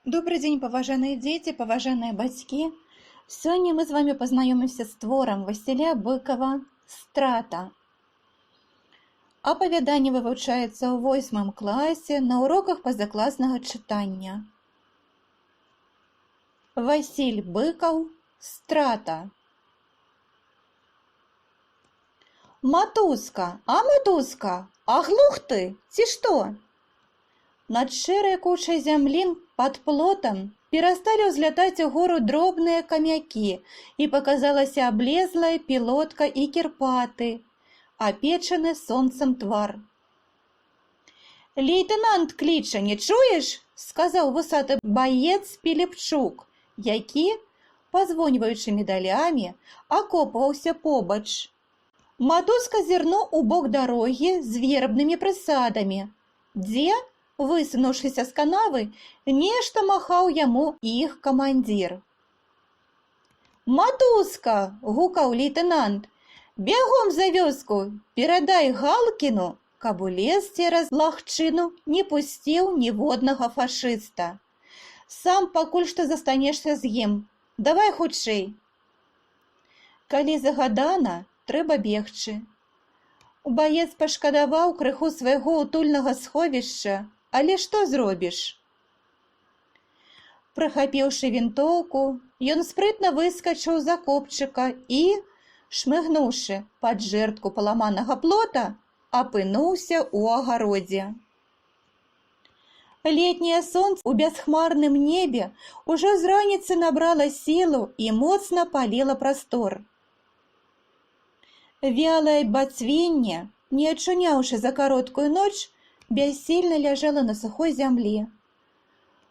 Добрый день, паважаныя дзеці, паважаныя бацькі. Сёння мы з вами пазнаёмімся з творам Васіля Быкова «Страта». Апавяданне вывучаецца ў 8 класе на уроках пазакласнага чытання. Васіль Быкаў «Страта». Матуска, а глух ты, ці што? Над шэрай кучай зямлін пад плотам перасталі ўзлятаць угору дробныя камякі, і паказалася аблезлая пілотка і кірпаты, апечаны сонцам твар. «Лейтенант кліча, не чуеш?» – сказаў вусаты баец Піліпчук, які, пазвоньваючы медалямі, акопваўся побач. Матуска зірнуў у бок дарогі з вербнымі прысадамі, дзе, высунуўшыся з канавы, нешта махаў яму іх камандзір. «Матуска!» – гукаў лейтенант. «Бягом за вёску, перадай Галкіну, каб у лес цераз лагчыну не пусціў ніводнага фашыста. Сам пакуль што застанешся з ім. Давай хутчэй!» Калі загадана, трэба бегчы. Баец пашкадаваў крыху свайго утульнага сховішча, але што зробіш? Прыхапіўшы вінтоўку, ён спрытна выскачыў з акопчыка і, шмыгнуўшы пад жэрдку паламанага плота, апынуўся ў агародзе. Летняе сонца ў бясхмарным небе ўжо з раніцы набрала сілу і моцна паліла прастор. Вялае бацвенне, не ачуняўшы за кароткую ноч, бяссільна ляжала на сухой зямлі.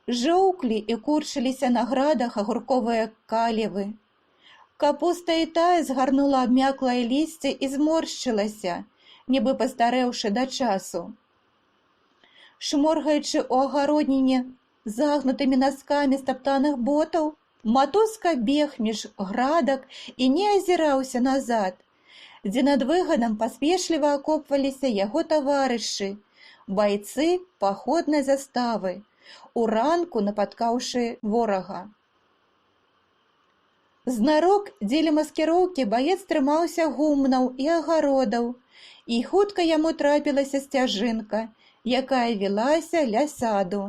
Жоўклі і курчыліся на градах агурковыя калевы. Капуста і тая згарнула абмяклае лісце і зморшчылася, нібы пастарэўшы да часу. Шморгаючы ў агародніне загнутымі наскамі стаптаных ботаў, матуска бег між градак і не азіраўся назад, дзе над выгадам паспешліва акопваліся яго таварышы, байцы паходнай заставы, уранку напаткаўшы ворага. Знарок дзеля маскіроўкі баец трымаўся гумнаў і агародаў, і хутка яму трапілася сцяжынка, якая вілася ля саду.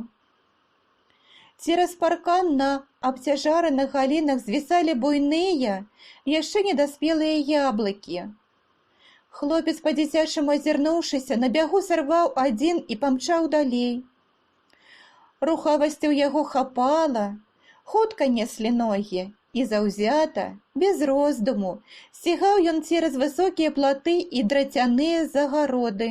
Цераз паркан на абцяжараных галінах звісалі буйныя, яшчэ недаспелыя яблыкі. Хлопец, па-дзіцячаму азірнуўшыся, на бягу сарваў адзін і памчаў далей. Рухавасці ў яго хапала, хутка неслі ногі, і заўзята, без роздуму, сцігаў ён цераз высокія платы і драцяныя загароды.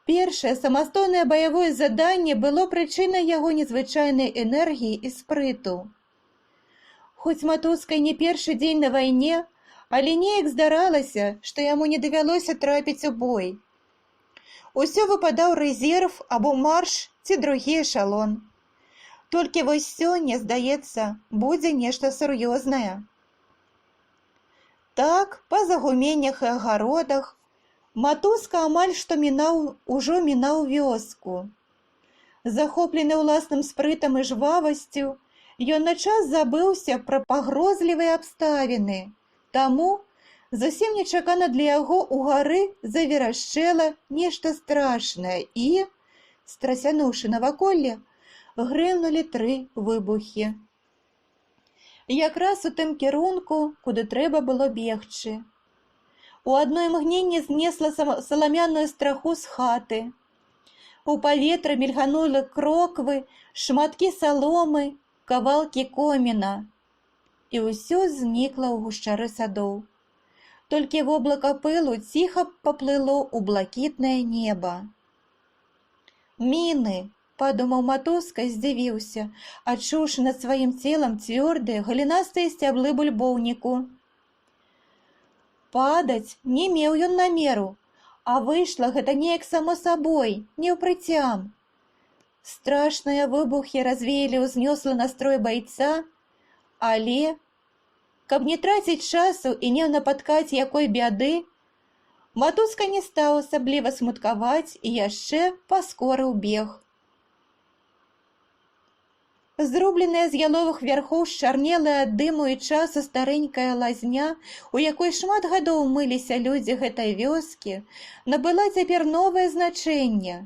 Першае самастойнае баявое заданне было прычынай яго незвычайнай энергіі і спрыту. Хоць матуска не першы дзень на вайне, але неяк здаралася, што яму не давялося трапіць у бой. Усё выпадаў рэзерв або марш ці другі эшалон. Толькі вось сёння, здаецца, будзе нешта сур'ёзнае. Так, па загуменнях і агародах, матуска амаль што ужо мінаў вёску. Захоплены ўласным спрытам і жвавасцю, ён на час забыўся пра пагрозлівыя абставіны. Таму, зусім нечакана для яго ўгары заверашчэла нешта страшнае і, страсянуўшы наваколле, грымнулі 3 выбухі. Якраз у тым кірунку, куды трэба было бегчы. У адно імгненне знесла саламяную страху з хаты. У паветры мільганулі кроквы, шматкі саломы, кавалкі коміна. І ўсё знікла ў гушчары садоў. Толькі воблака пылу ціха паплыло ў блакітнае неба. «Міны!» – падумаў матуска і здзівіўся, адчуўшы над сваім целам цвёрдыя галінастыя сцяблы бульбоўніку. Падаць не меў ён намеру, а выйшла гэта неяк само сабой, неўпрыцям. Страшныя выбухі развеялі ўзнёслы настрой байца, але, каб не траціць часу і не напаткаць якой бяды, матуска не стаў асабліва смуткаваць і яшчэ паскорыў бег. Зробленая з яловых вярхоў счарнелая ад дыму і часу старэнькая лазня, у якой шмат гадоў мыліся людзі гэтай вёскі, набыла цяпер новае значэнне.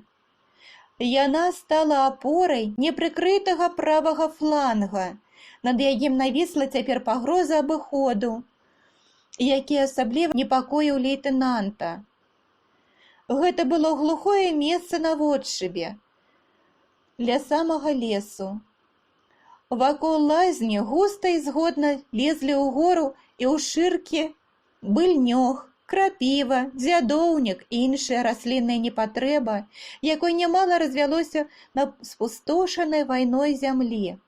Яна стала апорай непрыкрытага правага фланга, над якім навісла цяпер пагроза абыходу, які асабліва непакоіў лейтэнанта. Гэта было глухое месца на водшыбе, ля самага лесу. Вакол лазні густа і згодна лезлі ўгору і ў шыркі быльнёг, крапіва, дзядоўнік і іншая раслінная непатрэба, якой нямала развялося на спустошанай вайной зямлі.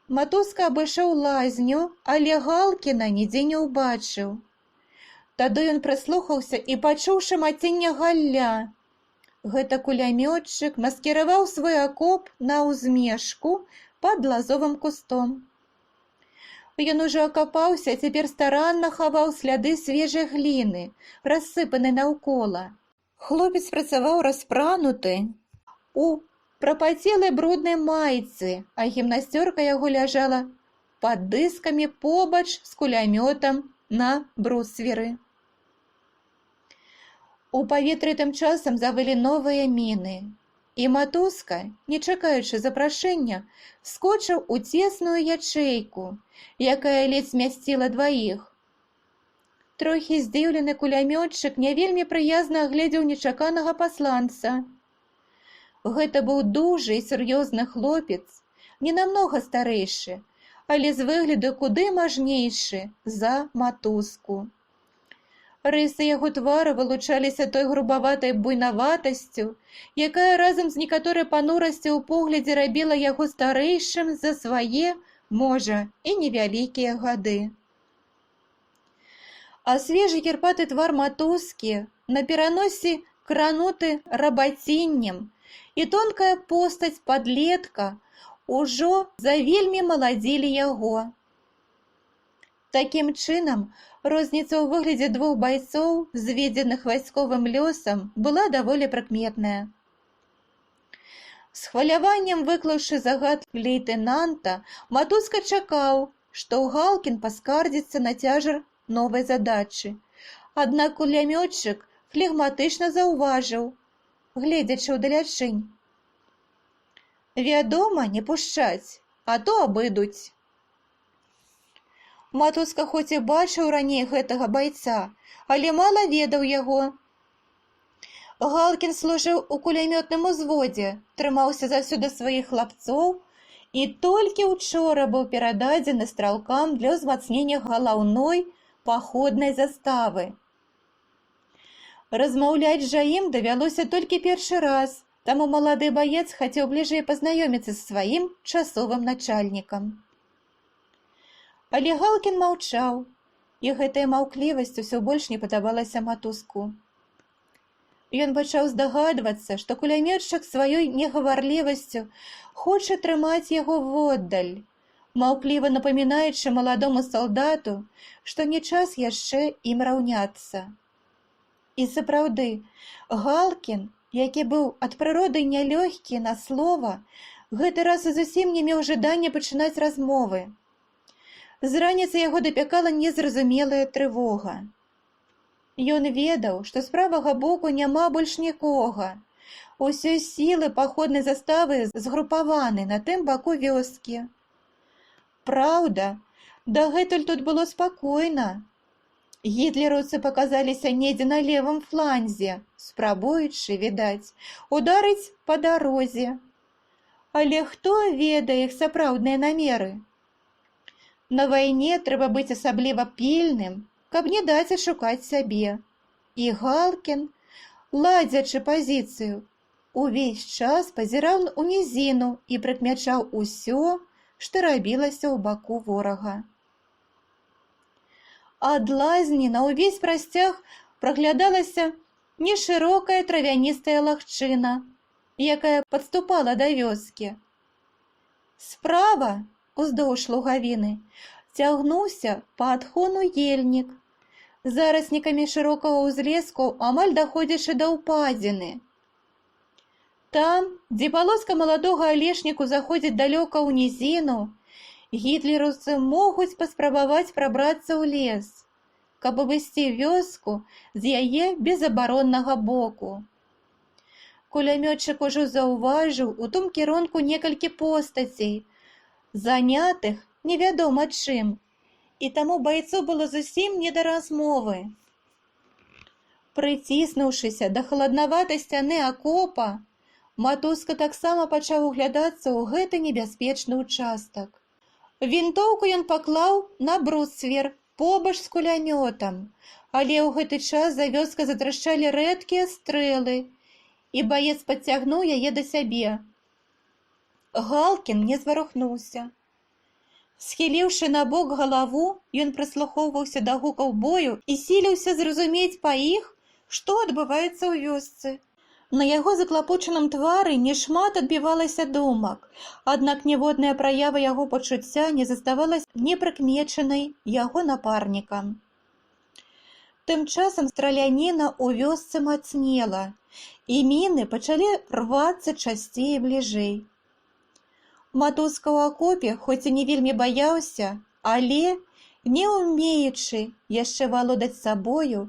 Матуска абышоў лазню, але Галкіна нідзе не ўбачыў. Тады ён прыслухаўся і пачуў шамаценне галля. Гэта кулямётчык маскіраваў свой акоп на ўзмешку пад лазовым кустом. Ён ужо акапаўся, цяпер старанна хаваў сляды свежай гліны, рассыпанай наўкола. Хлопец працаваў распрануты у прапацелай бруднай майцы, а гімнасцёрка яго ляжала пад дыскамі побач з кулямётам на брусверы. У паветры тым часам завылі новыя міны. І матуска, не чакаючы запрашэння, скочыў у цесную ячэйку, якая ледзь змясціла дваіх. Трохі здзіўлены кулямётчык не вельмі прыязна агледзеў нечаканага пасланца. Гэта быў дужы і сур'ёзны хлопец, не намнога старэйшы, але з выгляду куды мажнейшы за матуску. Рысы яго твара вылучаліся той грубаватай буйнаватасцю, якая разам з некаторай панурасцю ў поглядзе рабіла яго старэйшым за свае, можа, і невялікія гады. А свежы кірпаты твар матускі на пераносе крануты рабаціннем, і тонкая постаць падлетка ўжо завельмі маладзілі яго. Такім чынам, розніца ў выглядзе двух байцоў, зведзеных вайсковым лёсам, была даволі прыкметная. З хваляваннем выклаўшы загад лейтэнанта, матуска чакаў, што Галкін паскардзіцца на цяжар новай задачы. Аднак кулямётчык флегматычна заўважыў, гледзячы ўдалячынь: «Вядома, не пушчаць, а то абыдуць». Матуска хоць і бачыў раней гэтага байца, але мала ведаў яго. Галкін служыў у кулямётным узводзе, трымаўся заўсёды сваіх хлапцоў і толькі учора быў перададзены стралкам для ўзмацнення галаўной паходнай заставы. Размаўляць жа ім давялося толькі першы раз, таму малады баец хацеў бліжэй пазнаёміцца з сваім часовым начальнікам. Але Галкін маўчаў, і гэтая маўклівасць усё больш не падабалася матуску. Ён пачаў здагадвацца, што кулямётчык сваёй негаварлівасцю хоча трымаць яго воддаль, маўкліва напамінаючы маладому салдату, што не час яшчэ ім раўняцца. І сапраўды, Галкін, які быў ад прыроды нялёгкі на слова, гэты раз і зусім не меў жадання пачынаць размовы. З раніцы яго дапякала незразумелая трывога. Ён ведаў, што з правага боку няма больш нікога. Усе сілы паходнай заставы згрупаваны на тым баку вёскі. Праўда, дагэтуль тут было спакойна. Гітлераўцы паказаліся недзе на левым фланзе, спрабуючы, відаць, ударыць па дарозе. Але хто ведае іх сапраўдныя намеры? На вайне трэба быць асабліва пільным, каб не даць ашукаць сябе. І Галкін, ладзячы пазіцыю, увесь час пазіраў у нізіну і прыкмячаў усё, што рабілася ў баку ворага. Ад лазні на ўвесь прасцяг праглядалася нешырокая травяністая лагчына, якая падступала да вёскі. Справа, уздоўж лугавіны, цягнуўся па адхону ельнік, зараснікамі шырокага ўзлеску амаль даходзячы да ўпадзіны. Там, дзе палоска маладога алешніку заходзіць далёка ў нізіну, гітлераўцы могуць паспрабаваць прабрацца ў лес, каб абысці вёску з яе безабароннага боку. Кулямётчык ужо заўважыў у том кірунку некалькі постацей, занятых невядома чым, і таму байцу было зусім не да размовы. Прыціснуўшыся да халаднаватай сцяны акопа, Матуска таксама пачаў углядацца ў гэты небяспечны ўчастак. Вінтоўку ён паклаў на бруствер побач з кулямётам, але ў гэты час за вёскай затрашчалі рэдкія стрэлы, і баец падцягнуў яе да сябе. Галкін не зварухнуўся. Схіліўшы на бок галаву, ён прыслухоўваўся да гукаў бою і сіліўся зразумець па іх, што адбываецца ў вёсцы. На яго заклапочаным твары нешмат адбівалася думак, аднак ніводная праява яго пачуцця не заставалася непрыкмечанай яго напарнікам. Тым часам страляніна ў вёсцы мацнела, і міны пачалі рвацца часцей і бліжэй. Матуска ў акопе, хоць і не вельмі баяўся, але, не ўмеючы яшчэ валодаць сабою,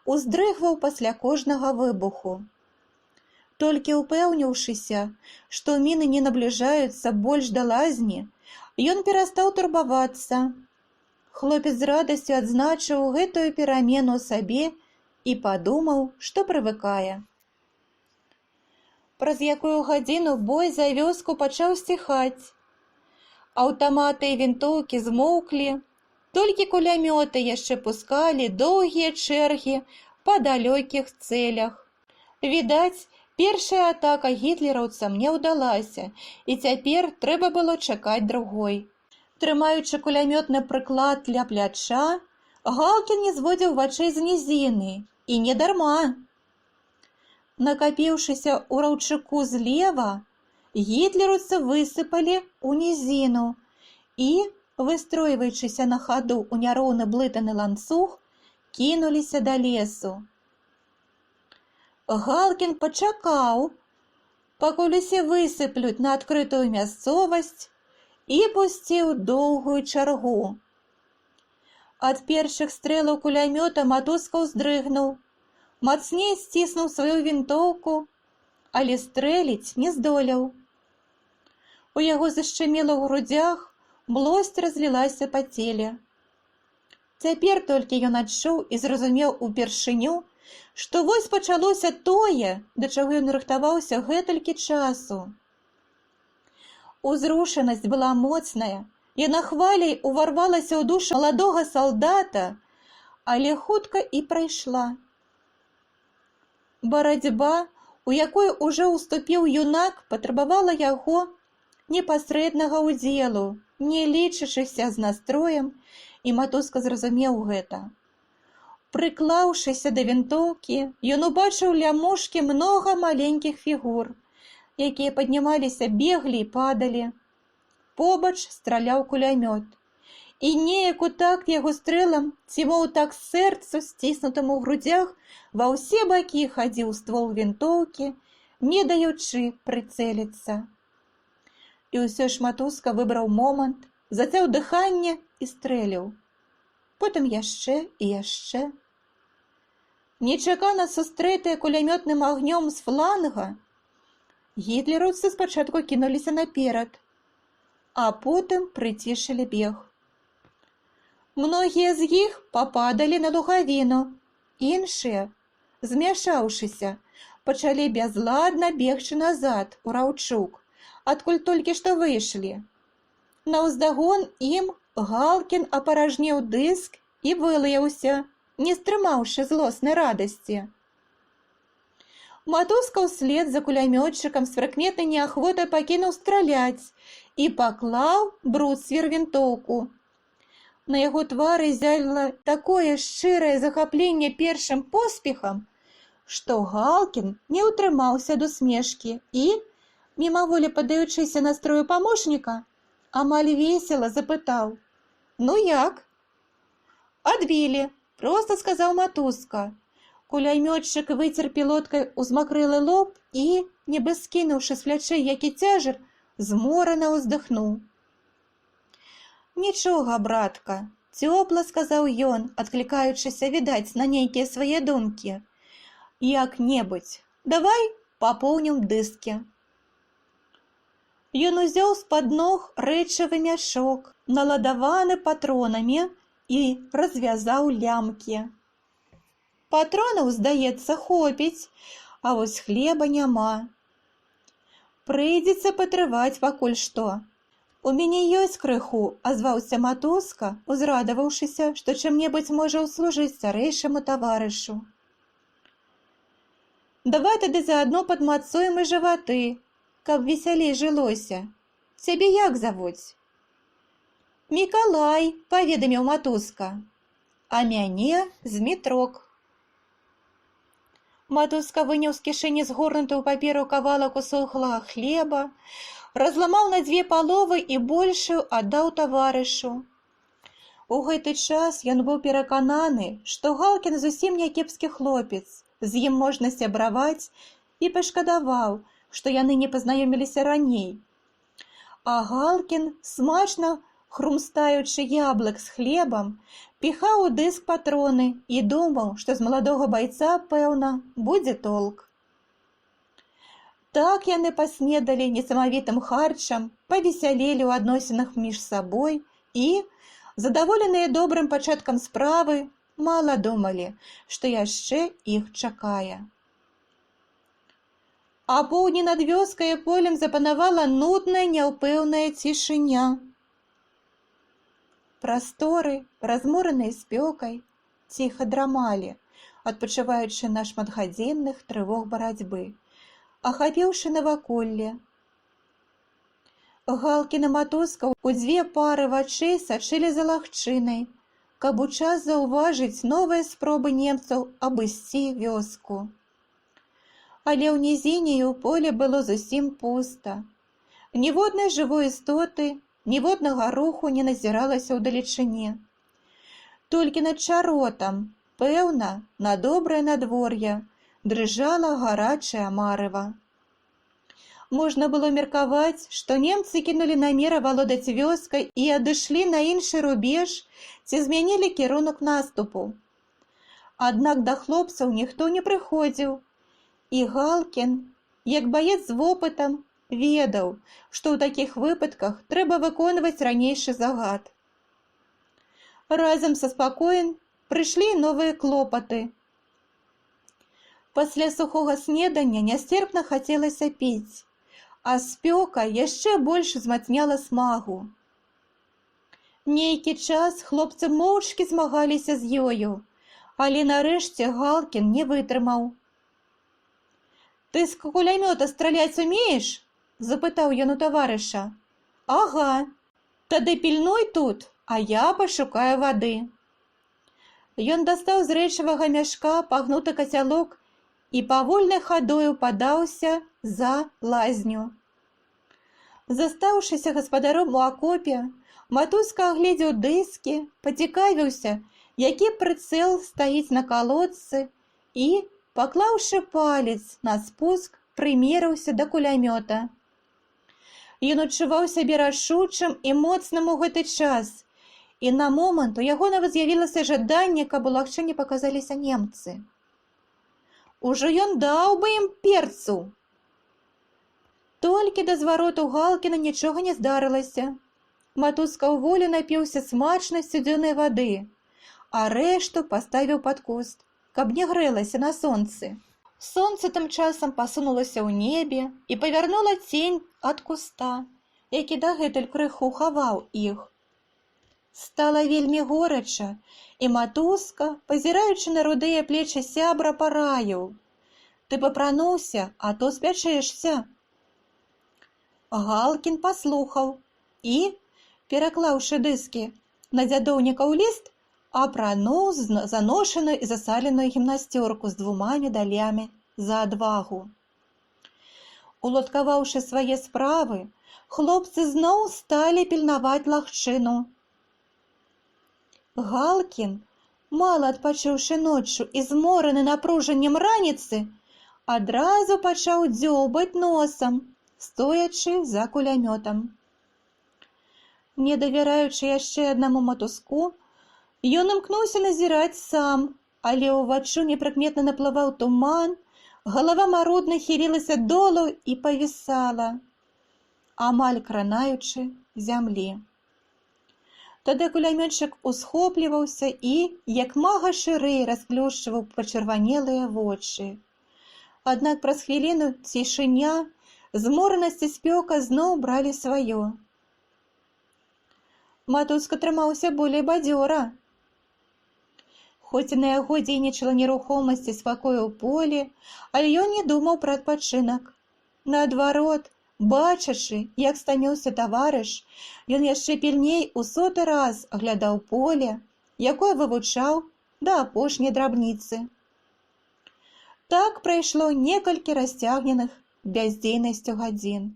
уздрыгваў пасля кожнага выбуху. Толькі ўпэўніўшыся, што міны не набліжаюцца больш да лазні, ён перастаў турбавацца. Хлопец з радасцю адзначыў гэтую перамену ў сабе і падумаў, што прывыкае. Праз якую гадзіну бой за вёску пачаў сціхаць. Аўтаматы і вінтоўкі змоўклі, толькі кулямёты яшчэ пускалі доўгія чэргі па далёкіх цэлях. Відаць, першая атака гітлераўцам не ўдалася, і цяпер трэба было чакаць другой. Трымаючы кулямётны прыклад ля пляча, Галкін не зводзіў вачэй з нізіны, і не дарма. Накапіўшыся ў раўчыку злева, гітлераўцы высыпалі ў нізіну і, выстройваючыся на хаду ў няроўны блытаны ланцуг, кінуліся да лесу. Галкін пачакаў, пакуль усе высыплюць на адкрытую мясцовасць, і пусціў доўгую чаргу. Ад першых стрэлаў кулямёта Матуска ўздрыгнуў, мацней сціснуў сваю вінтоўку, але стрэліць не здолеў. У яго зашчымела ў грудзях, млосць разлілася па целе. Цяпер толькі ён адчуў і зразумеў упершыню, што вось пачалося тое, да чаго ён рыхтаваўся гэтулькі часу. Узрушанасць была моцная, яна хваляй уварвалася ў душу маладога салдата, але хутка і прайшла. Барацьба, у якой ужо ўступіў юнак, патрабавала яго непасрэднага ўдзелу, не лічачыся з настроем, і Матуска зразумеў гэта. Прыклаўшыся да вінтоўкі, ён убачыў ля мушкі многа маленькіх фігур, якія паднімаліся, беглі і падалі. Побач страляў кулямёт. І неяк у такт яго стрэлам, ці мо ў такт сэрцу, сціснутым у грудзях, ва ўсе бакі хадзіў ствол вінтоўкі, не даючы прыцэліцца. І ўсё ж Матуска выбраў момант, зацяў дыханне і стрэліў. Потым яшчэ і яшчэ. Нечакана сустрэтыя кулямётным агнём з фланга, гітлераўцы спачатку кінуліся наперад, а потым прыцішылі бег. Многія з іх пападалі на лугавіну, іншыя, змяшаўшыся, пачалі бязладна бегчы назад у раўчук, адкуль толькі што выйшлі. Наўздагон ім Галкін апаражнеў дыск і вылаяўся, не стрымаўшы злоснай радасці. Матуска ўслед за кулямётчыкам з прыкметнай неахвотай пакінуў страляць і паклаў бруствер вінтоўку. На яго твары зяліла такое шчырае захапленне першым поспехам, што Галкін не ўтрымаўся ад усмешкі і, мімаволі паддаючыся настрою памочніка, амаль весела запытаў: «Ну як?» «Адбілі», — проста сказаў Матуска. Кулямётчык выцер пілоткай узмакрэлы лоб і, нібы скінуўшы з плячэй які цяжар, зморана ўздыхнуў. «Нічога, братка», – цёпла сказаў ён, адклікаючыся, відаць, на нейкія свае думкі. «Як-небудзь, давай папоўнім дыскі». Ён узяў з-пад ног рэчавы мяшок, наладаваны патронамі, і развязаў лямкі. Патронаў, здаецца, хопіць, а вось хлеба няма. Прыйдзецца патрываць пакуль што. У мяне ёсць крыху, азваўся Матуска, узрадаваўшыся, што чым-небудзь можа ўслужыць старэйшаму таварышу. Давай тады заадно падмацуем і жываты, каб весялей жылося. Цябе як завуць? Мікалай, паведаміў Матуска. А мяне Змітрок. Матуска выняў з кішэні згорнутую паперу кавалак усохлага хлеба, разламаў на 2 паловы і большую аддаў таварышу. У гэты час ён быў перакананы, што Галкін зусім някепскі хлопец, з ім можна сябраваць, і пашкадаваў, што яны не пазнаёміліся раней. А Галкін, смачна хрумстаючы яблык з хлебам, піхаў у дыск патроны і думаў, што з маладога байца, пэўна, будзе толк. Так яны паснедалі несамавітым харчам, павесялелі ў адносінах між сабой і, задаволеныя добрым пачаткам справы, мала думалі, што яшчэ іх чакае. А поўдні над вёскай і полем запанавала нудная, няўпэўная цішыня. Прасторы, размораныя спёкай, ціха драмалі, адпачываючы на шматгадзінных трывог барацьбы, ахапіўшы наваколле. Галкін і Матуска ў 2 пары вачэй сачылі за лагчынай, каб у час заўважыць новыя спробы немцаў абысці вёску. Але ў нізіне і ў поле было зусім пуста. Ніводнай жывой істоты, ніводнага руху не назіралася ўдалечыні. Толькі над чаротам, пэўна, на добрае надвор'е, дрыжала гарачая марэва. Можна было меркаваць, што немцы кінулі намер авалодаць вёскай і адышлі на іншы рубеж ці змянілі кірунак наступу. Аднак да хлопцаў ніхто не прыходзіў, і Галкін, як баец з вопытам, ведаў, што ў такіх выпадках трэба выконваць ранейшы загад. Разам са спакоем прыйшлі новыя клопаты. Пасля сухога снедання нясцерпна хацелася піць, а спёка яшчэ больш узмацняла смагу. Нейкі час хлопцы моўчкі змагаліся з ёю, але нарэшце Галкін не вытрымаў. «Ты з кулямёта страляць умееш?» – запытаў ён у таварыша. «Ага, тады пільнуй тут, а я пашукаю вады». Ён дастаў з рэчавага мяшка пагнуты кацялок і павольнай хадою падаўся за лазню. Застаўшыся гаспадаром у акопе, Матуска агледзеў дыскі, пацікавіўся, які прыцэл стаіць на калодцы і, паклаўшы палец на спуск, прымерыўся да кулямёта. Ён адчуваў сябе рашучым і моцным у гэты час, і на момант у яго нават з'явілася жаданне, каб у лагчыне паказаліся немцы. Ужо ён даў бы ім перцу. Толькі да звароту Галкіна нічога не здарылася. Матуска ў волю напіўся смачнай сцюдзёнай вады, а рэшту паставіў пад куст, каб не грэлася на сонцы. Сонце тым часам пасунулася ў небе і павярнула цень ад куста, які дагэтуль крыху хаваў іх. Стала вельмі горача, і Матуска, пазіраючы на рудыя плечы сябра, параіў: «Ты папрануўся, а то спячэшся». Галкін паслухаў і, пераклаўшы дыскі на дзядоўнікаў ліст, апрануў заношаную і засаленую гімнасцёрку з 2 медалямі за адвагу. Уладкаваўшы свае справы, хлопцы зноў сталі пільнаваць лагчыну. Галкін мала адпачыўшы ноччу і змораны напружаннем раніцы, адразу пачаў дзёўбаць носам, стоячы за кулямётам. Не давяраючы яшчэ аднаму матуску, ён імкнуўся назіраць сам, але ўваччу непрыкметна наплываў туман, галава марудна хілілася долу і павісала, амаль кранаючы зямлі. Тады кулямётчык усхопліваўся і, як мага шырэй, расплюшчваў пачырванелыя вочы. Аднак праз хвіліну цішыня, зморанасць і спёка зноў бралі сваё. Матуска трымаўся болей бадзёра. Хоць і на яго дзейнічала нерухомасць і спакой у полі, але ён не думаў пра адпачынак. Наадварот, бачачы, як стаміўся таварыш, ён яшчэ пільней у 100-ы раз аглядаў поле, якое вывучаў да апошняй драбніцы. Так прайшло некалькі расцягненых бяздзейнасцю гадзін,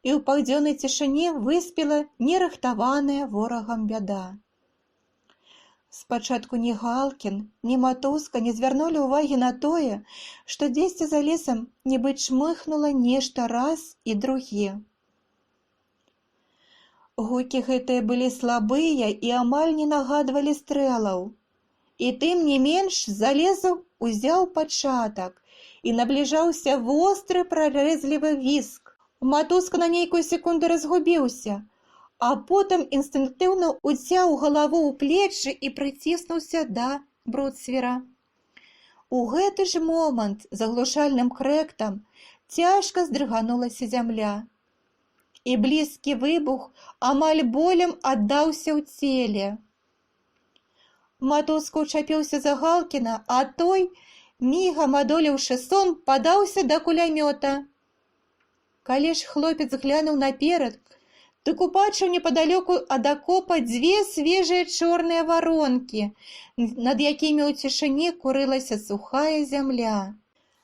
і ў паўдзённай цішыні выспела нерыхтаваная ворагам бяда. Спачатку ні Галкін, ні матуска не звярнулі ўвагі на тое, што дзесьці за лесам нібы чмыхнула нешта раз і другі. Гукі гэтыя былі слабыя і амаль не нагадвалі стрэлаў. І тым не менш за лесу узяў пачатак і набліжаўся востры прарэзлівы віск. Матуска на нейкую секунду разгубіўся, а потым інстынктыўна ўцяў галаву ў плечы і прыціснуўся да бруцвера. У гэты ж момант з аглушальным крэктам цяжка здрыганулася зямля, і блізкі выбух амаль болем аддаўся ў целе. Матуска ўчапіўся за Галкіна, а той, мігам адолеўшы сон, падаўся да кулямёта. Калі ж хлопец глянуў наперад, дык убачыў непадалёку ад акопа дзве свежыя чорныя варонкі, над якімі ў цішыні курылася сухая зямля.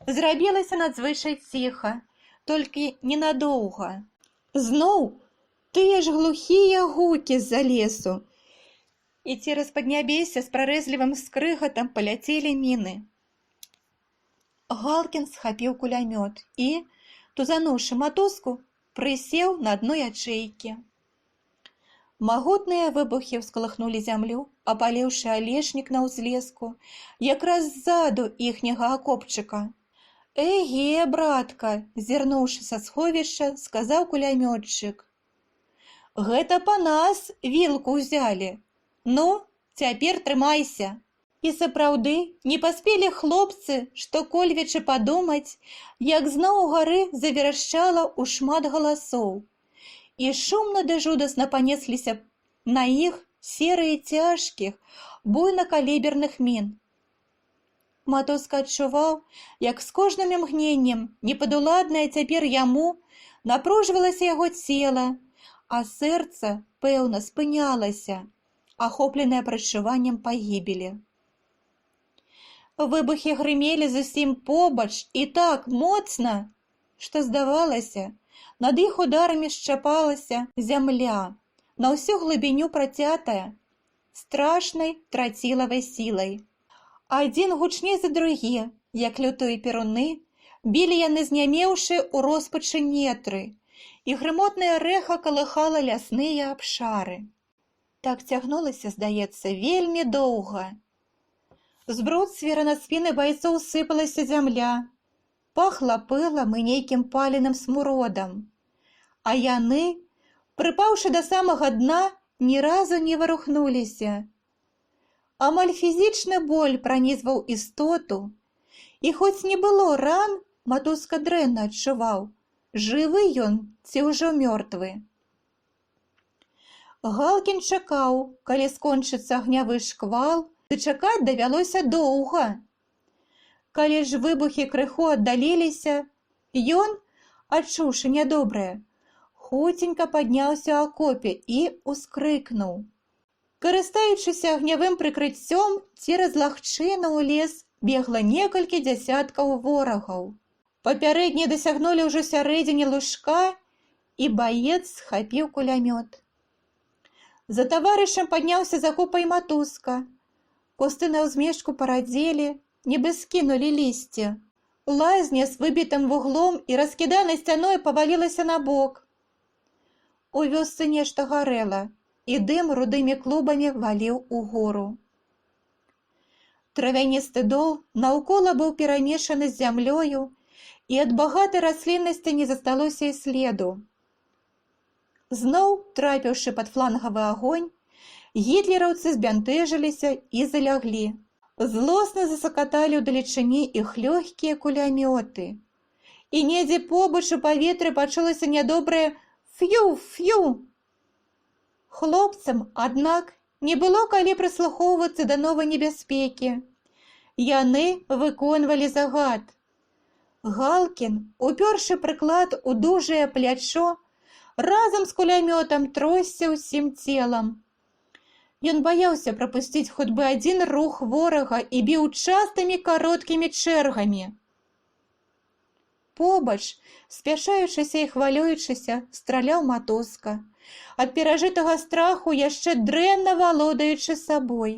Зрабілася надзвычай ціха, толькі ненадоўга. Зноў тыя ж глухія гукі з-за лесу, і цераз паднябесся з прарэзлівым скрыгатам паляцелі міны. Галкін схапіў кулямёт і, тузануўшы матуску, прысеў на дно ячэйкі. Магутныя выбухі ўскалыхнулі зямлю, апаліўшы алешнік на ўзлеску, якраз ззаду іхняга акопчыка. «Эге, братка!» – зірнуўшы са сховішча, сказаў кулямётчык. «Гэта па нас вілку ўзялі. Ну, цяпер трымайся!» І сапраўды не паспелі хлопцы, што-кольвечы падумаць, як зноў гары заверашчала ў шмат галасоў, і шумна ды жудасна панесліся на іх серыі цяжкіх, буйнакаліберных мін. Матуска адчуваў, як з кожным імгненнем, непадуладнае цяпер яму, напружвалася яго цела, а сэрца, пэўна, спынялася, ахопленае прадчуваннем пагібелі. Выбухі грымелі зусім побач і так моцна, што, здавалася, над іх ударамі шчапалася зямля, на ўсю глыбіню працятая, страшнай трацілавай сілай. Адзін гучней за другі, як лютыя перуны, білі яны знямеўшы ў роспачы нетры, і грымотнае рэха калыхала лясныя абшары. Так цягнулася, здаецца, вельмі доўга. З бруцвера на спіны байцоў сыпалася зямля, пахла пылам і нейкім паленым смуродам, а яны, прыпаўшы да самага дна, ні разу не варухнуліся. Амаль фізічны боль пранізваў істоту, і хоць не было ран, матуска дрэнна адчуваў, жывы ён ці ўжо мёртвы. Галкін чакаў, калі скончыцца агнявы шквал, ды чакаць давялося доўга. Калі ж выбухі крыху аддаліліся, ён, адчуўшы нядобрае, хуценька падняўся ў акопе і ўскрыкнуў. Карыстаючыся агнявым прыкрыццём, цераз лагчыну ў лес бегла некалькі дзясяткаў ворагаў. Папярэднія дасягнулі ўжо сярэдзіне лужка, і баец схапіў кулямёт. За таварышам падняўся з акопа і матуска, Кусты на ўзмешку парадзелі, нібы скінулі лісце. Лазня з выбітым вуглом і раскіданай сцяной павалілася на бок. У вёсцы нешта гарэла, і дым рудымі клубамі валіў угору. Травяністы дол наўкола быў перамешаны з зямлёю, і ад багатай расліннасці не засталося і следу. Зноў, трапіўшы пад флангавы агонь, гітлераўцы збянтэжыліся і заляглі. Злосна засакаталі ўдалечыні іх лёгкія кулямёты. І недзе побач у паветры пачулася нядобрае «фью-фью». Хлопцам, аднак, не было калі прыслухоўвацца да новай небяспекі. Яны выконвалі загад. Галкін, упёршы прыклад у дужае плячо, разам з кулямётам тросся ўсім целам. Ён баяўся прапусціць хоць бы адзін рух ворага і біў частымі кароткімі чэргамі. Побач, спяшаючыся і хвалюючыся, страляў Матоска, ад перажытага страху яшчэ дрэнна валодаючы сабой.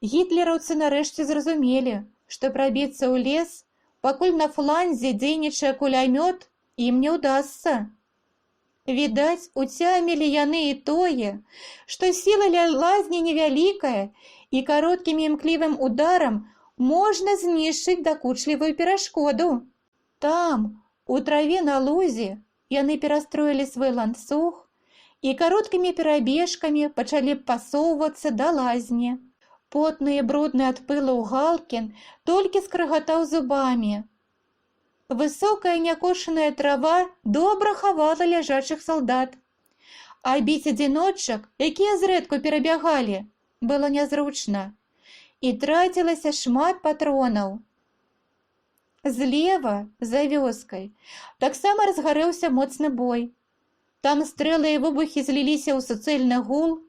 Гітлераўцы нарэшце зразумелі, што прабіцца ў лес, пакуль на фланзе дзейнічае кулямёт, ім не ўдасца. Відаць, уцямілі яны і тое, што сіла ля лазні невялікая, і кароткім імклівым ударам можна знішчыць дакучлівую перашкоду. Там, у траве на лузе, яны перастроілі свой ланцуг і кароткімі перабежкамі пачалі пасоўвацца да лазні. Потны і брудны ад пылу Галкін толькі скрыгатаў зубамі. Высокая някошаная трава добра хавала ляжачых салдат, а біць адзіночак, якія зрэдку перабягалі, было нязручна, і трацілася шмат патронаў. Злева, за вёскай, таксама разгарэўся моцны бой. Там стрэлы і выбухі зліліся ў суцэльны гул.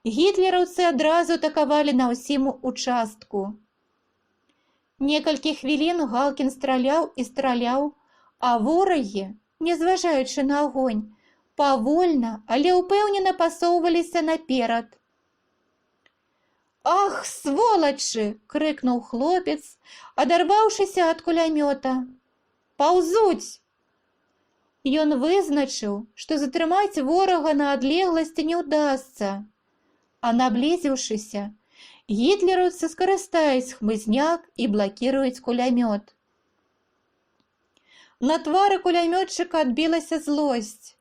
Гітлераўцы адразу атакавалі на ўсім участку. Некалькі хвілін Галкін страляў і страляў, а ворагі, незважаючы на агонь, павольна, але ўпэўнена пасоўваліся наперад. «Ах, сволачы!» – крыкнуў хлопец, адарваўшыся ад кулямёта. «Паўзуць!» Ён вызначыў, што затрымаць ворага на адлегласці не ўдасца, а наблізіўшыся, гітлераўцы скарыстаюць хмызняк і блакіруюць кулямёт. На твары кулямётчыка адбілася злосць,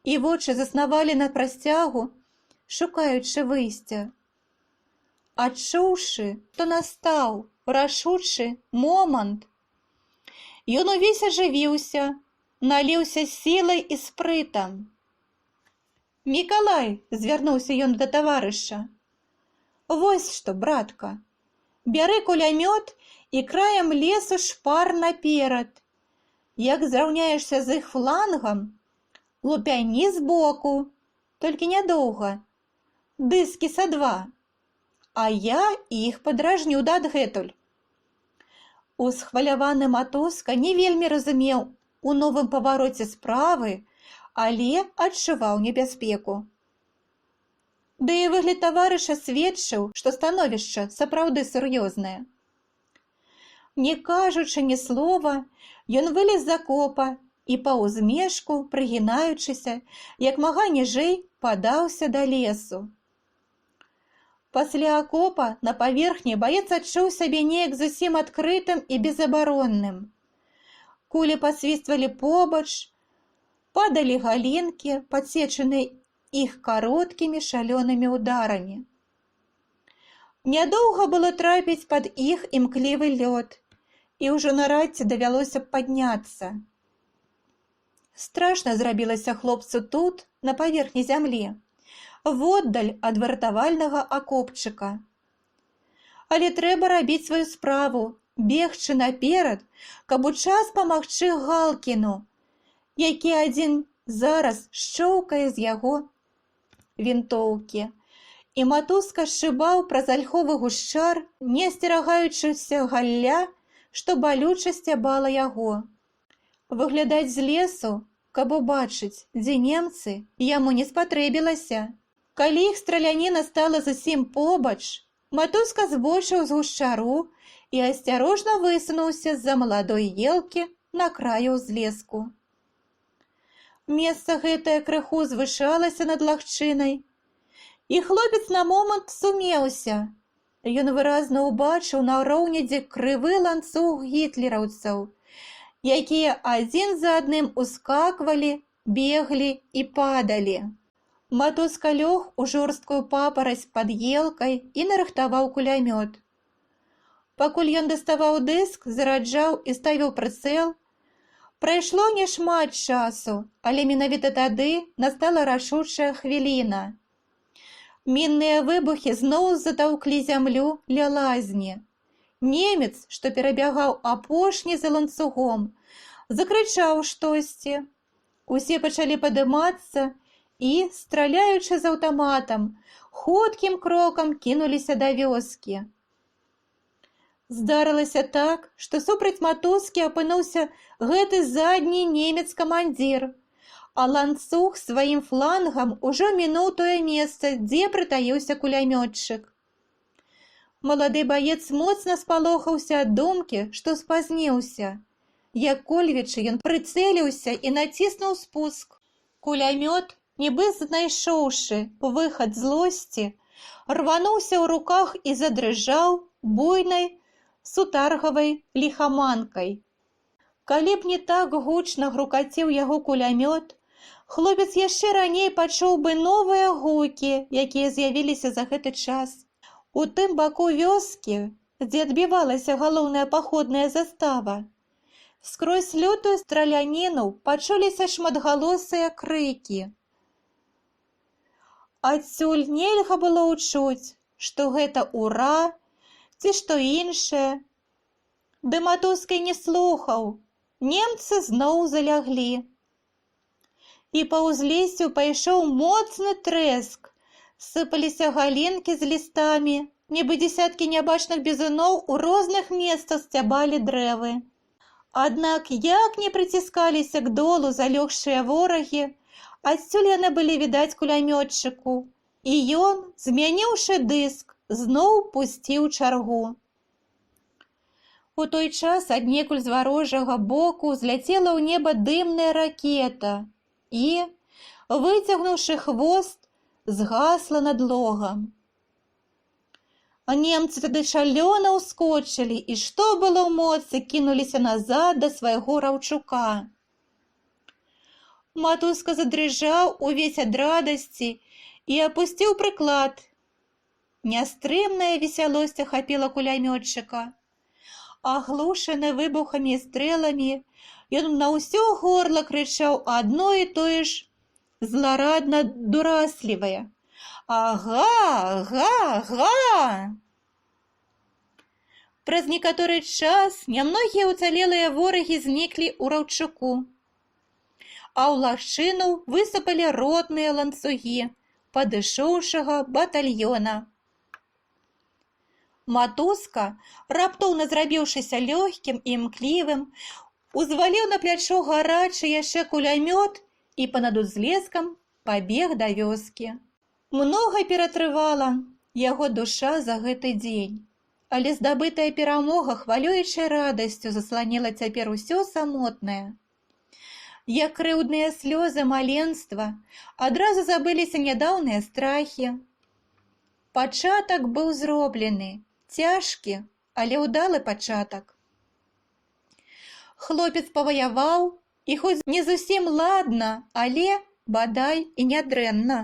і вочы заснавалі на прасцягу, шукаючы выйсця. Адчуўшы, што настаў рашучы момант, ён увесь ажывіўся, наліўся сілай і спрытам. «Мікалай!» – звярнуўся ён да таварыша. «Вось што, братка, бяры кулямёт і краем лесу шпар наперад. Як зраўняешся з іх флангам, лупяні збоку, толькі нядоўга, дыскі са два, а я іх падражню дадгэтуль». Усхваляваны Матоска не вельмі разумеў у новым павароце справы, але адчуваў небяспеку. Да і выгляд таварыша сведчыў, што становішча сапраўды сур'ёзнае. Не кажучы ні слова, ён вылез з акопа і па ўзмешку, прыгінаючыся, як мага ніжэй, падаўся да лесу. Пасля акопа на паверхні баец адчуў сябе неяк зусім адкрытым і безабаронным. Кулі пасвіствалі побач, падалі галінкі, падсечаныя іх кароткімі шалёнымі ударамі. Нядоўга было трапіць пад іх імклівы лёд, і ўжо нарадзе давялося падняцца. Страшна зрабілася хлопцу тут, на паверхні зямлі, воддаль ад вартавальнага акопчыка. Але трэба рабіць сваю справу, бегчы наперад, каб у час памагчы Галкіну, які адзін зараз шчоўкае з яго вінтоўкі. І Матоска сшыбаў праз альховы гушчар, не асцерагаючыся галля, што балюча сцябала яго. Выглядаць з лесу, каб убачыць, дзе немцы, яму не спатрэбілася. Калі іх страляніна стала зусім побач, Матуска збочыў з гушчару і асцярожна высунуўся з-за маладой елкі на краю ўзлеску. Месца гэтае крыху звышалася над лагчынай, і хлопец на момант сумеўся. Ён выразна ўбачыў на роўнядзе крывы ланцуг гітлераўцаў, якія адзін за адным ускаквалі, беглі і падалі. Матуска лёг у жорсткую папараць пад елкай і нарыхтаваў кулямёт. Пакуль ён даставаў дыск, зараджаў і ставіў прыцэл, прайшло няшмат часу, але менавіта тады настала рашучая хвіліна. Мінныя выбухі зноў затаўклі зямлю ля лазні. Немец, што перабягаў апошні за ланцугом, закрычаў штосьці. Усе пачалі падымацца і, страляючы з аўтаматам, хуткім крокам кінуліся да вёскі. Здарылася так, што супраць матускі апынуўся гэты задні немец-камандзір, а ланцуг сваім флангам ужо мінуў тое месца, дзе прытаіўся кулямётчык. Малады баец моцна спалохаўся ад думкі, што спазніўся. Як кольвічы ён прыцэліўся і націснуў спуск. Кулямёт, нібы знайшоўшы выхад злосці, рвануўся ў руках і задрыжаў буйнай сутаргавай ліхаманкай. Калі б не так гучна грукаціў яго кулямёт, хлопец яшчэ раней пачуў бы новыя гукі, якія з'явіліся за гэты час. У тым баку вёскі, дзе адбівалася галоўная паходная застава, скрозь лютую страляніну пачуліся шматгалосыя крыкі. Адсюль нельга было ўчуць, што гэта «ура» ці што іншае. Ды матуска не слухаў, немцы зноў заляглі. І па ўзлессю пайшоў моцны трэск, сыпаліся галінкі з лістамі, нібы дзесяткі нябачных бізуноў у розных месцах сцябалі дрэвы. Аднак як не прыціскаліся к долу залёгшыя ворагі, адсюль яны былі відаць кулямётчыку, і ён, змяніўшы дыск, зноў пусціў чаргу. У той час аднекуль з варожага боку зляцела ў неба дымная ракета і, выцягнуўшы хвост, згасла над логам. Немцы тады шалёна ўскочылі і, што было моцы, кінуліся назад да свайго раўчука. Матуска задрыжаў увесь ад радасці і апусціў прыклад. Нястрымная весялосць ахапіла кулямётчыка. Аглушаны выбухамі і стрэламі, ён на ўсё горла крычаў адно і тое ж зларадна дураслівае: «Ага, ага, ага!» Праз некаторы час нямногія ўцалелыя ворагі зніклі ў раўчуку, а ў лагчыну высыпалі ротныя ланцугі падышоўшага батальёна. Матуска, раптоўна зрабіўшыся лёгкім і імклівым, узваліў на плячо гарачы яшчэ кулямёт і па-над узлескам пабег да вёскі. Многа ператрывала яго душа за гэты дзень, але здабытая перамога хвалюючай радасцю засланіла цяпер усё самотнае. Як крыўдныя слёзы маленства, адразу забыліся нядаўныя страхі. Пачатак быў зроблены, цяжкі, але ўдалы пачатак. Хлопец паваяваў, і хоць не зусім ладна, але, бадай, і нядрэнна.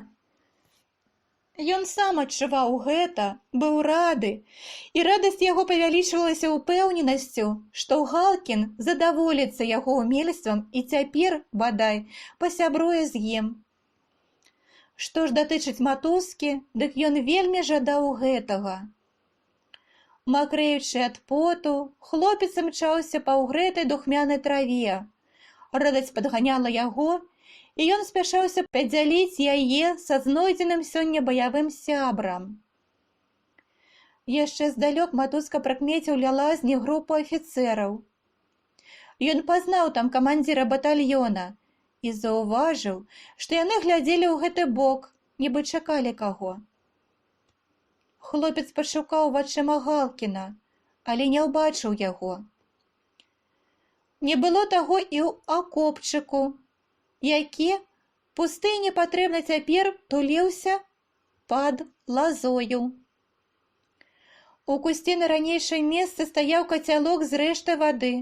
Ён сам адчуваў гэта, быў рады, і радасць яго павялічвалася ўпэўненасцю, што Галкін задаволіцца яго ўмельствам і цяпер, бадай, пасябруе з ім. Што ж датычыць матускі, дык ён вельмі жадаў гэтага. Макрэючы ад поту, хлопец імчаўся па ўгрэтай духмянай траве. Радасць падганяла яго, і ён спяшаўся падзяліць яе са знойдзеным сёння баявым сябрам. Яшчэ здалёк матуска прыкмеціў ля лазні групу афіцэраў. Ён пазнаў там камандзіра батальёна і заўважыў, што яны глядзелі ў гэты бок, нібы чакалі каго. Хлопец пашукаў вачыма Галкіна, але не ўбачыў яго. Не было таго і ў акопчыку, які, пусты і непатрэбна цяпер, туліўся пад лазою. У кусце на ранейшае месца стаяў кацялок з рэштай вады.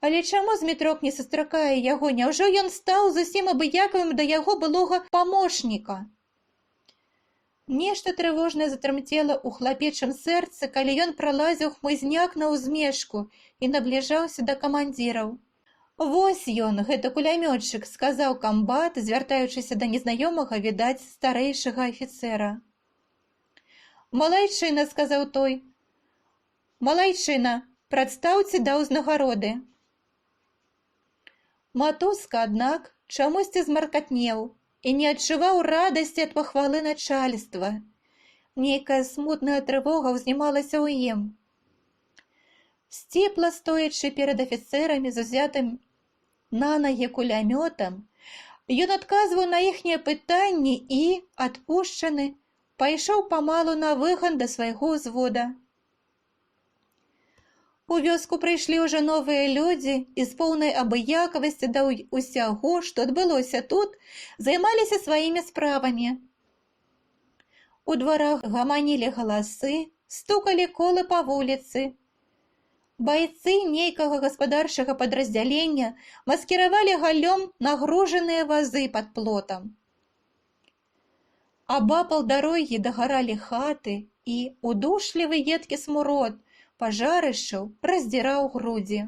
Але чаму Змітрок не сустракае яго? Няўжо ён стаў зусім абыякавым да яго былога памочніка? Нешта трывожнае затрымцела ў хлапечым сэрцы, калі ён пралазіў хмызняк на ўзмешку і набліжаўся да камандзіраў. «Вось ён, гэты кулямётчык», — сказаў камбат, звяртаючыся да незнаёмага, відаць, старэйшага афіцэра. «Малайчына», — сказаў той. «Малайчына, прадстаўце да ўзнагароды». Матуска, аднак, чамусьці змаркатнеў і не адчуваў радасці ад пахвалы начальства. Нейкая смутная трывога ўзнімалася ў ім. Сціпла стоячы перад афіцэрамі з узятым на нагі кулямётам, ён адказваў на іхнія пытанні і, адпушчаны, пайшоў памалу на выган да свайго ўзвода. У вёску прыйшлі ўжо новыя людзі і з поўнай абыякавасці да ўсяго, што адбылося тут, займаліся сваімі справамі. У дварах гаманілі галасы, стукалі колы па вуліцы. Байцы нейкага гаспадарчага падраздзялення маскіравалі галлём нагружаныя вазы пад плотам. Абапал дарогі дагаралі хаты, і удушлівы едкі смурод пажарышчаў раздзіраў грудзі.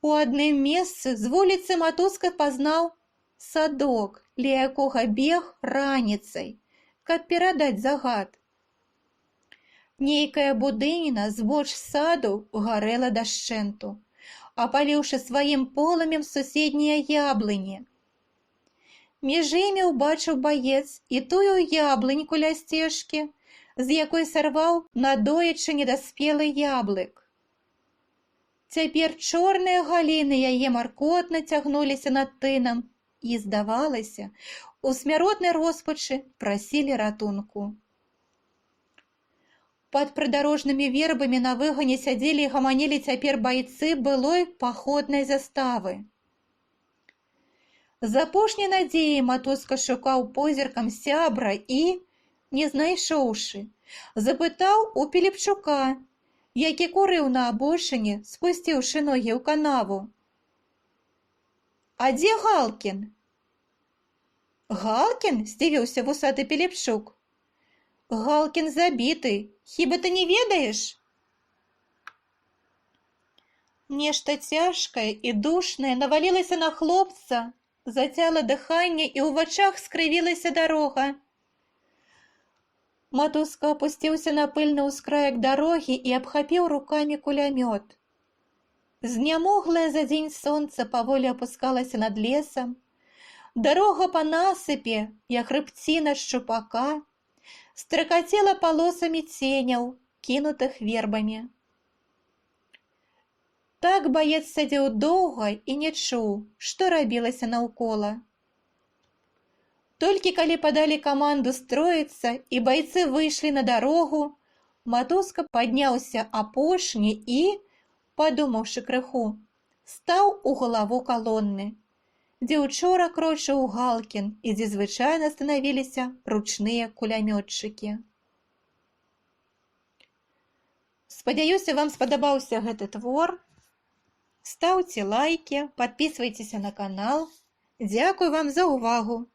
У адным месцы з вуліцы Матуска пазнаў садок, ля якога бег раніцай, каб перадаць загад. Нейкая будыніна збоч саду гарэла дашчэнту, апаліўшы сваім полымем суседнія яблыні. Між імі ўбачыў баец і тую яблыньку ля сцежкі, з якой сарваў надоечы недаспелы яблык. Цяпер чорныя галіны яе маркотна цягнуліся над тынам і, здавалася, у смяротнай роспачы прасілі ратунку. Пад прыдарожнымі вербамі на выгане сядзелі і гаманілі цяпер байцы былой паходнай заставы. З апошняй надзеяй Матуска шукаў позіркам сябра і, не знайшоўшы, запытаў у Піліпчука, які курыў на абочыне, спусціўшы ногі ў канаву. «А дзе Галкін?» «Галкін?» – здзівіўся вусаты Піліпчук. «Галкін забіты. Хіба ты не ведаеш?» Нешта цяжкае і душнае навалілася на хлопца, зацяла дыханне і ў вачах скрывілася дарога. Матуска апусціўся на пыльны ўскраек дарогі і абхапіў рукамі кулямёт. Знямоглае за дзень сонца паволі апускалася над лесам. Дарога па насыпе, як хрыбціна шчупака, стракацела палосамі ценяў, кінутых вербамі. Так баец сядзеў доўга і не чуў, што рабілася наўкола. Толькі калі падалі каманду строіцца і байцы выйшлі на дарогу, Матуска падняўся апошні і, падумаўшы крыху, стаў у галаву калоны, дзе учора крочыў Галкін і дзе звычайна станавіліся ручныя кулямётчыкі. Спадзяюся, вам спадабаўся гэты твор. Стаўце лайкі, падпісвайцеся на канал. Дзякуй вам за ўвагу!